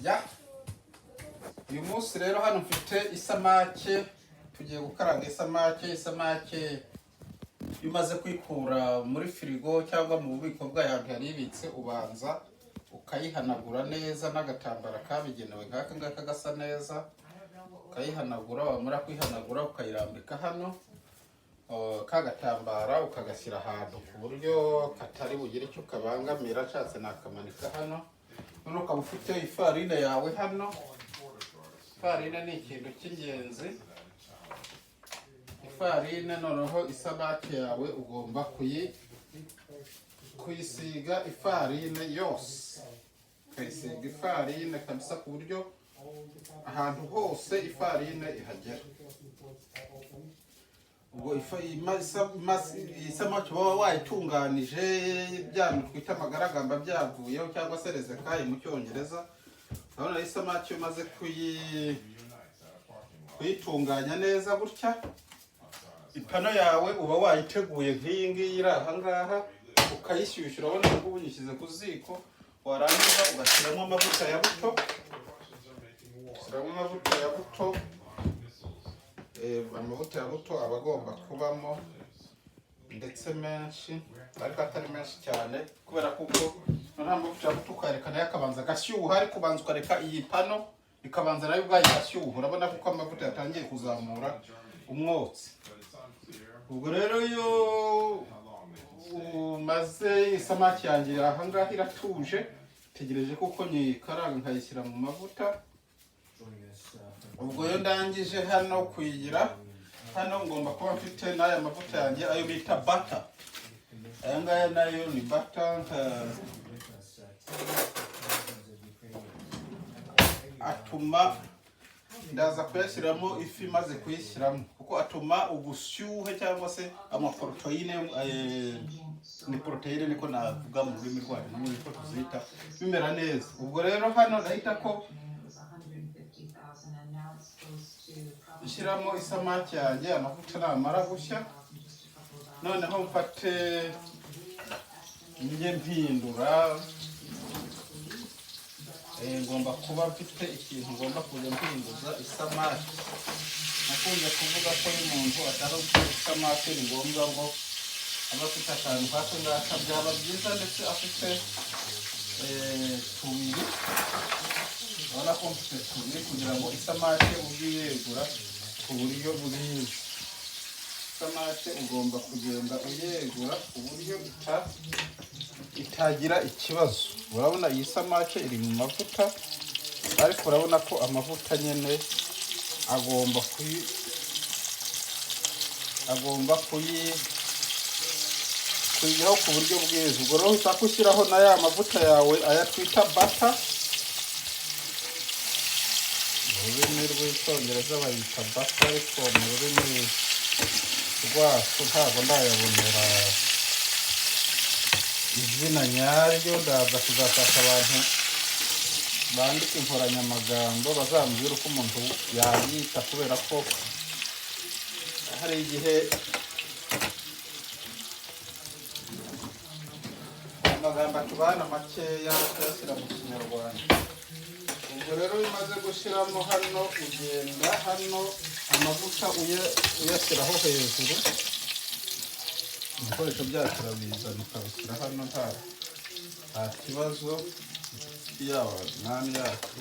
ya uyu munsi rero hano mfite isamake, tugiye gukaranga isamake iyo umaze kwikura muri firigo cyangwa mu bubiko bwayo ahantu yari ibitse, ubanza ukayihanagura neza n'agatambara kabigenewe nk'aka ngaka gasa neza, ukayihanagura, wamara kuyihanagura ukayirambika hano, ka gatambara ukagashyira ahantu ku buryo katari bugire icyo kabangamira, nshatse nakamanika hano. None ukaba ufite ifarine yawe hano. Ifarine ni ikintu cy'ingenzi. Ifarine noneho isamake yawe ugomba kuyisiga ifarine yose, ukayisiga ifarine kabisa ku buryo ahantu hose ifarine ihagera. Ubwo isamake baba wayitunganije, bya bintu twita amagaragamba byavuyeho cyangwa se rezekayi mu cyongereza. Urabona isamake umaze kuyitunganya neza gutya, ipano yawe uba wayiteguye nk'iyi ngiyi iri aha ngaha, ukayishyushya. Urabona ko ubu uyishyize ku ziko, warangiza ugashyiramo amavuta ya buto. Amavuta ya buto aba agomba kubamo ndetse menshi, ariko atari menshi cyane, kubera kuko nta mavuta ya buto ukayareka nayo akabanza agashyuha, ariko ubanza ukareka iyi pano ikabanza nayo ubwayo igashyuha. Urabona kuko amavuta yatangiye kuzamura umwotsi. Ubwo rero iyo umaze isamake yanjye aha ngaha iratuje, tegereje kuko nyikaranga nkayishyira mu mavuta. Ubwo iyo ndangije hano kuyigira, hano ngomba kuba mfite n'aya mavuta yanjye ayo bita butter. Aya ngaya nayo ni butter, atuma ndaza kuyashyiramo ifi maze kuyishyiramo, kuko atuma ubushyuhe cyangwa se amaproteine, ni proteine niko navuga mu rurimi rwacu, niko tuzita, bimera neza. Ubwo rero hano ndahita ko ishyiramo isamake yanjye, amavuta namara gushya, noneho mfate njye mpindura. Ngomba kuba mfite ikintu ngomba kujya mpinduza isamake. Nakunze kuvuga ko iyo umuntu ashaka gukora isamake ni ngombwa ngo aba afite akantu nk'aka ngaka, byaba byiza ndetse afite tubiri. Urabona ko mfite tubiri kugira ngo isamake ujye uyegura ku buryo bwiza. Isamake ugomba kugenda uyegura ku buryo itagira ikibazo. Urabona iyi samake iri mu mavuta, ariko urabona ko amavuta nyine agomba kuyigiraho ku buryo bwiza. Ubwo rero uhita ushyiraho na ya mavuta yawe, aya twita bata. Mu rurimi rw'icyongereza bayita bata, ariko mu rurimi rwacu ntabwo ndayabonera izina nyaryo. Ndaza kuzashaka abantu bandika inkoranyamagambo bazambwira uko umuntu yayita, kubera ko hari igihe amagambo atubana makeya kuyashyira mu kinyarwanda. Ubwo rero bimaze gushyiramo hano, ugenda hano amavuta uyashyiraho hejuru. Ibikoresho byacu urabizana ukabishyira hano nta kibazo. Yaba nani yacu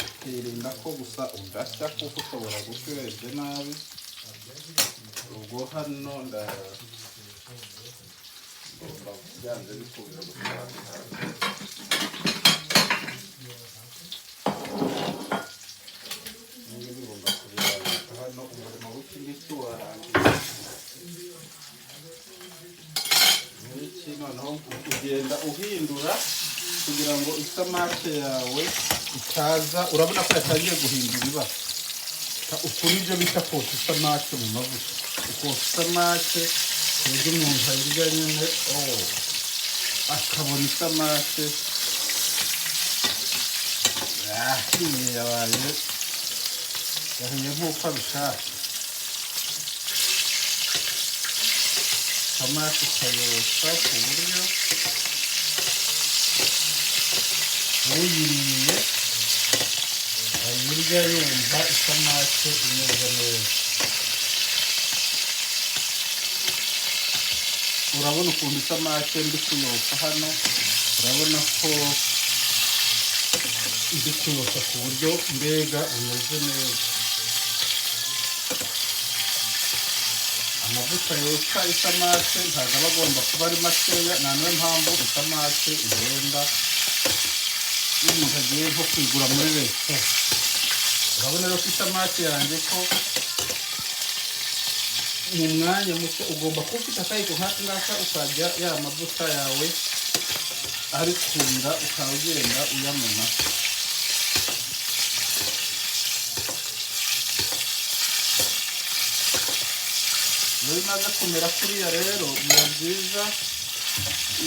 ukirinda ko gusa udashya, kuko ushobora gushya urebye nabi. Ubwo hano byanze bikunze bigomba kubirambika hano. Umurimo w'iki ngiki warangiye. Noneho ugenda uhindura kugira ngo isamake yawe itaza, urabona ko yatangiye guhindura ibara. Ukuri ibyo bita kotsa isamake mu mavuta. Ukotsa isamake ku buryo umuntu ayirya nyine akabona isamake yahiye, yahiye nk'uko abishaka. Isamake ukayotsa ku buryo uyiriye kurya yumva isamake imeze neza. Urabona ukuntu isamake ndi kuyotsa hano, urabona ko ndi kuyotsa ku buryo mbega umeze neza. Amavuta yotsa isamake ntabwo aba agomba kuba ari makeya, nta niyo mpamvu isamake igenda iyo umuntu agiye nko kuyigura muri resitora. Urabona rero ko isamake yanjye ko mu mwanya muto ugomba kuba ufite akayiko nk'aka ngaka, ukajya ya mavuta yawe ari kurira ukaba ugenda uyamena. Iyo bimaze kumera kuriya rero biba byiza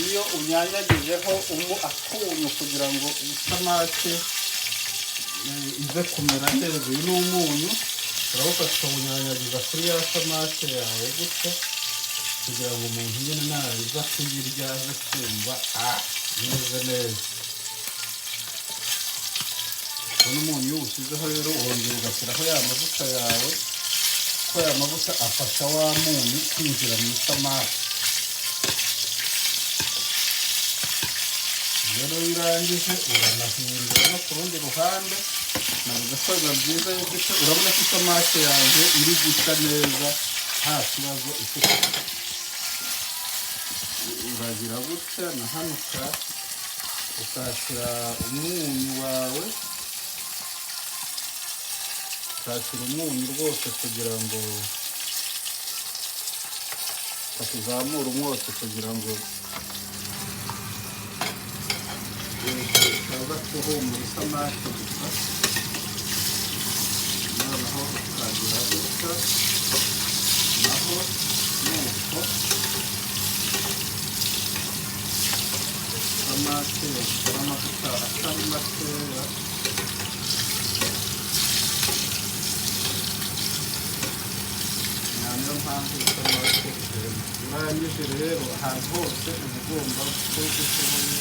iyo unyanyagijeho akunyu kugira ngo isamake ize kumera neza. Uyu ni umunyu, urawufata ukawunyanyagiza kuri ya samake yawe gutya kugira ngo umuntu nyine naza kuyirya aze kumva imeze neza. Uno umunyu ushyizeho rero wongera ugashyiraho ya mavuta yawe, ko aya mavuta afasha wa munyu kwinjira mu isamake. Rero iyo urangije uranahindura no ku rundi ruhande, navuze ko biba byiza yuko urabona ko isamake yanjye iri gusa neza nta kibazo ifite. Uragira gutya na hano ukashyira umunyu wawe, ukashyira umunyu rwose kugira ngo ukazamura umwotsi kugira ngo utaza kuhumura isamake gusa. Noneho ukagira gutya naho nuko isamake yashyira amavuta atari makeya. Niyo mpamvu isamake urangije rero ahantu hose uba ugomba gukora uko ushoboye.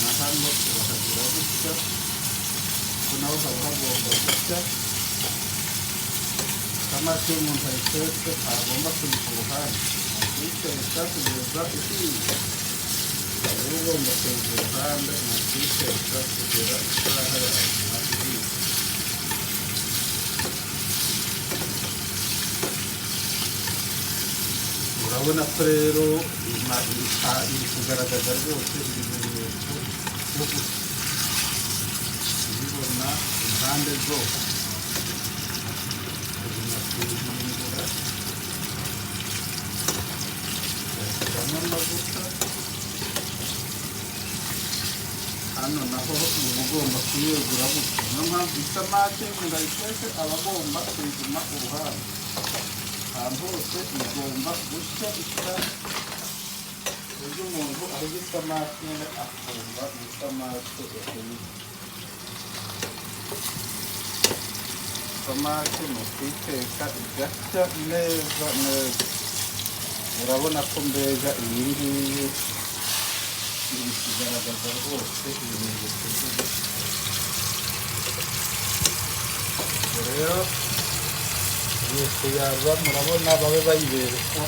Na hano urahagira gutya, ko naho haba hagomba gutya. Isamake iyo umuntu ayitetse ntagomba kujya ku ruhande, akuyiteka kugeza ihiye. Rero ugomba kujya ku ruhande, akuyiteka kugera isaha yawe ihiye. Urabona ko rero iri kugaragaza rwose ibimenyetso byo kubibona impande zose. Urabona kuyihindura, ugashyiramo amavuta. Hano naho uba ugomba kuyegura gutya. Niyo mpamvu isamake umuntu ayitetse aba agomba kuyiguma uruhande. Ahantu hose igomba gushya isa, uburyo umuntu arya isamake akumva isamake yahiye. Isamake ni ukuyiteka igashya neza neza. Urabona ko mbega iyi ngiyi iri kugaragaza rwose ibimenyetso by'ubushya. Rero kuyaza murabona babe bayibereka.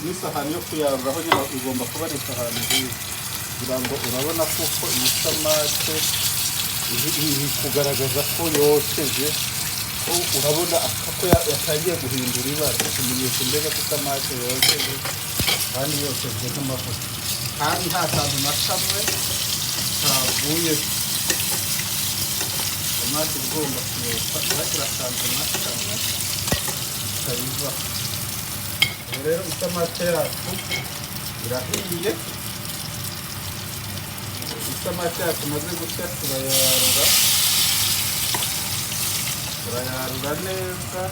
N'isahani yo kuyaruraho nyine igomba kuba ari isahani nziza kugira ngo urabona kuko iyi samake iri kugaragaza ko yokeje, ko urabona ko yatangiye guhindura ibara, ikimenyetso mbega ko isamake yokeje kandi yokeje nk'amavuta, kandi nta kantu na kamwe kavuye. Isamake igomba kuyotsa iragira akantu na kamwe kayivaho. Rero isamake yacu irahiye. Isamaki yacu imaze gushya turayarura neza,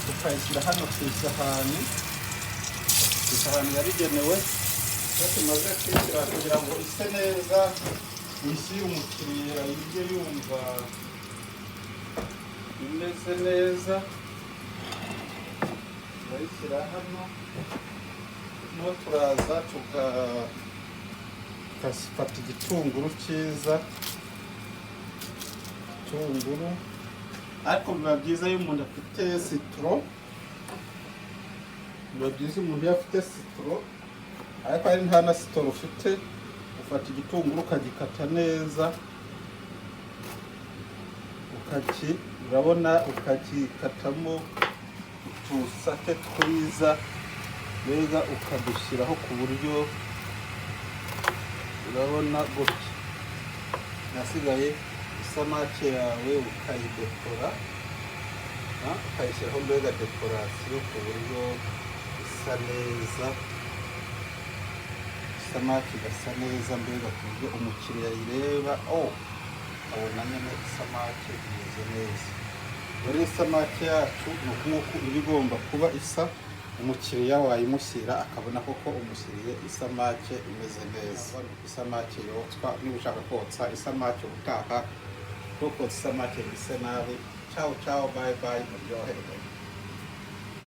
tukayishyira hano ku isahani yabigenewe. Iyo tumaze kuyishyira kugira ngo ise neza, isi y'umukiriya yirye yumva imeze neza, turayishyira hano. Noneho turaza tukafata igitunguru cyiza, ariko biba byiza iyo umuntu afite sitoro, ariko ari nta na sitoro ufite, ufata igitunguru ukagikata neza, ukagikatamo utusate twiza, mbega ukadushyiraho ku buryo urabona gutya. Nasigaye isamake yawe ukayidekora, ukayishyiraho mbega dekorasiyo ku buryo isa neza, isamake igasa neza, mbega ku buryo umukiriya ayireba abona nyine isamake imeze neza. Rero isamake yacu ni uko iba igomba kuba isa, umukiriya wayimushyira akabona koko umushyiriye isamake imeze neza. Isamake yotswa, niba ushaka kotsa isamake utaha, kuko isamake ise nabi. Ciao ciao, bye bye, muryoherwe.